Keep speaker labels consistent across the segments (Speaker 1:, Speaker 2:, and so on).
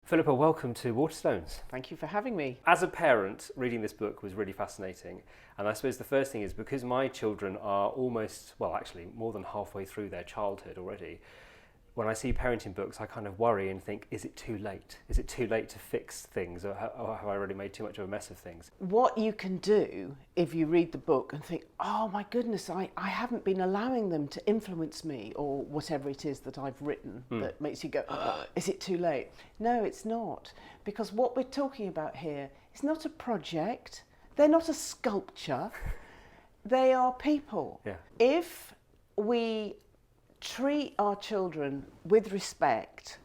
Speaker 1: Philippa, welcome to Waterstones.
Speaker 2: Thank you for having me.
Speaker 1: As a parent, reading this book was really fascinating. And I suppose the first thing is because my children are almost, well, actually more than halfway through their childhood already, when I see parenting books, I kind of worry and think, is it too late? Is it too late to fix things, or have I already made too much of a mess of things?
Speaker 2: What you can do if you read the book and think, oh my goodness, I haven't been allowing them to influence me, or whatever it is that I've written that makes you go, oh, is it too late? No, it's not. Because what we're talking about here is not a project. They're not a sculpture. They are people.
Speaker 1: Yeah.
Speaker 2: If we treat our children with respect,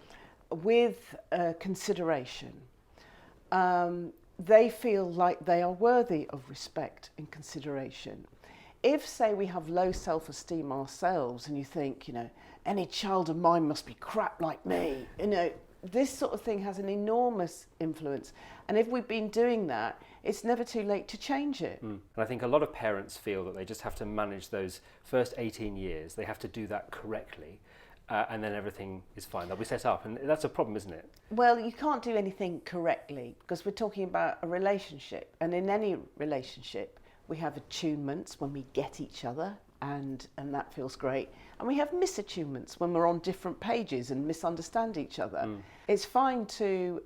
Speaker 2: with consideration, they feel like they are worthy of respect and consideration. If, say, we have low self-esteem ourselves and you think, any child of mine must be crap like me, this sort of thing has an enormous influence. And if we've been doing that, it's never too late to change it.
Speaker 1: And I think a lot of parents feel that they just have to manage those first 18 years. They have to do that correctly, and then everything is fine. They'll be set up, and that's a problem, isn't it?
Speaker 2: Well, you can't do anything correctly because we're talking about a relationship. And in any relationship, we have attunements when we get each other, and that feels great. And we have misattunements when we're on different pages and misunderstand each other. It's fine to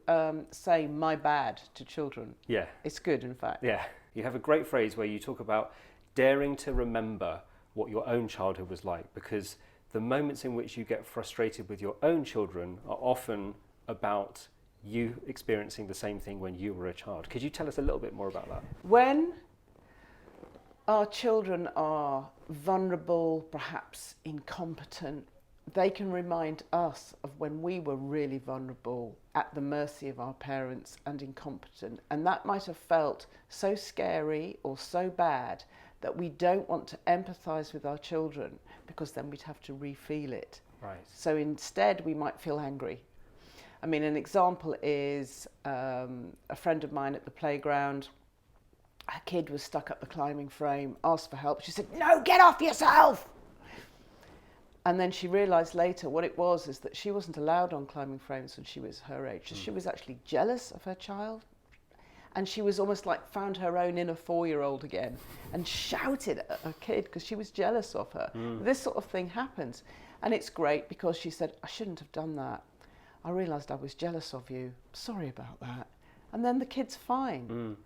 Speaker 2: say my bad to children.
Speaker 1: Yeah.
Speaker 2: It's good, in fact.
Speaker 1: Yeah. You have a great phrase where you talk about daring to remember what your own childhood was like, because the moments in which you get frustrated with your own children are often about you experiencing the same thing when you were a child. Could you tell us a little bit more about that?
Speaker 2: When our children are vulnerable, perhaps incompetent, they can remind us of when we were really vulnerable, at the mercy of our parents and incompetent. And that might have felt so scary or so bad that we don't want to empathise with our children, because then we'd have to re-feel it.
Speaker 1: Right.
Speaker 2: So instead we might feel angry. I mean, an example is a friend of mine at the playground. Her kid was stuck up the climbing frame, asked for help. She said, "No, get off yourself!" And then she realised later what it was is that she wasn't allowed on climbing frames when she was her age. So she was actually jealous of her child. And she was almost like found her own inner 4-year-old again and shouted at her kid because she was jealous of her. This sort of thing happens. And it's great because she said, "I shouldn't have done that. I realised I was jealous of you. Sorry about that." And then the kid's fine.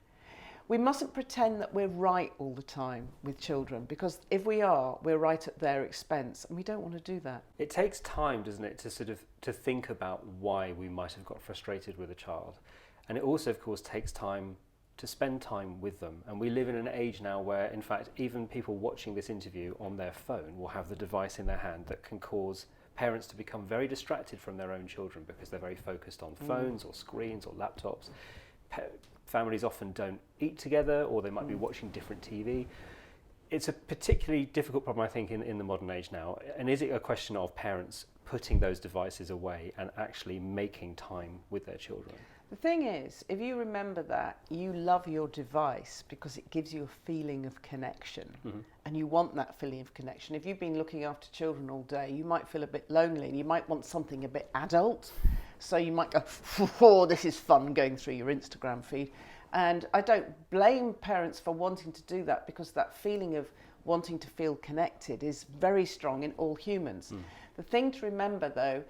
Speaker 2: We mustn't pretend that we're right all the time with children, because if we are, we're right at their expense, and we don't want to do that.
Speaker 1: It takes time, doesn't it, to think about why we might have got frustrated with a child. And it also, of course, takes time to spend time with them. And we live in an age now where, in fact, even people watching this interview on their phone will have the device in their hand that can cause parents to become very distracted from their own children because they're very focused on phones or screens or laptops. Families often don't eat together, or they might be watching different TV. It's a particularly difficult problem, I think, in the modern age now. And is it a question of parents putting those devices away and actually making time with their children?
Speaker 2: The thing is, if you remember that, you love your device because it gives you a feeling of connection. And you want that feeling of connection. If you've been looking after children all day, you might feel a bit lonely and you might want something a bit adult. So you might go, "Oh, this is fun," going through your Instagram feed. And I don't blame parents for wanting to do that, because that feeling of wanting to feel connected is very strong in all humans. The thing to remember, though,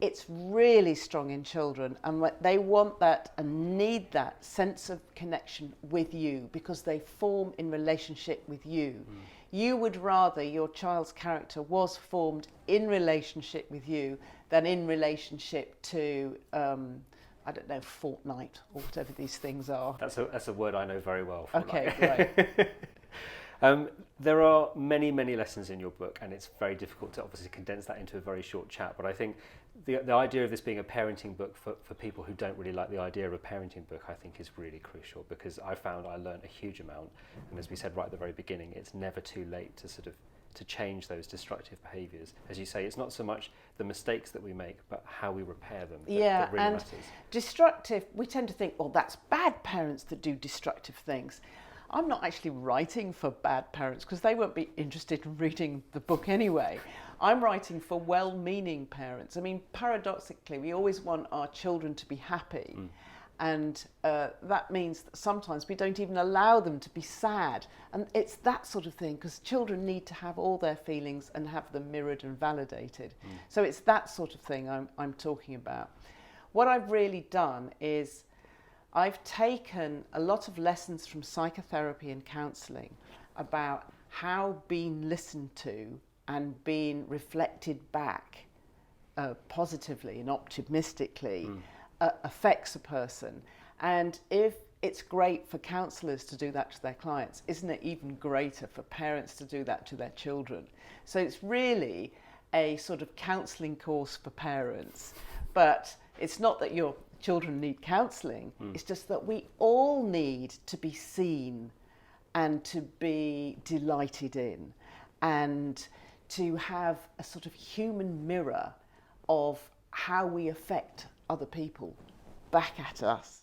Speaker 2: it's really strong in children, and they want that and need that sense of connection with you because they form in relationship with you. You would rather your child's character was formed in relationship with you than in relationship to, I don't know, Fortnite or whatever these things are.
Speaker 1: That's a word I know very well.
Speaker 2: Okay, great.
Speaker 1: There are many, many lessons in your book, and it's very difficult to obviously condense that into a very short chat. But I think the idea of this being a parenting book for people who don't really like the idea of a parenting book, I think is really crucial, because I found I learned a huge amount. And as we said right at the very beginning, it's never too late to change those destructive behaviours. As you say, it's not so much the mistakes that we make, but how we repair them that really matters.
Speaker 2: Destructive, we tend to think, well, that's bad parents that do destructive things. I'm not actually writing for bad parents because they won't be interested in reading the book anyway. I'm writing for well-meaning parents. I mean, paradoxically, we always want our children to be happy. And that means that sometimes we don't even allow them to be sad. And it's that sort of thing, because children need to have all their feelings and have them mirrored and validated. So it's that sort of thing I'm talking about. What I've really done is I've taken a lot of lessons from psychotherapy and counselling about how being listened to and being reflected back positively and optimistically affects a person. And if it's great for counsellors to do that to their clients, isn't it even greater for parents to do that to their children? So it's really a sort of counselling course for parents. But it's not that your children need counselling, it's just that we all need to be seen and to be delighted in, and to have a sort of human mirror of how we affect other people back at us.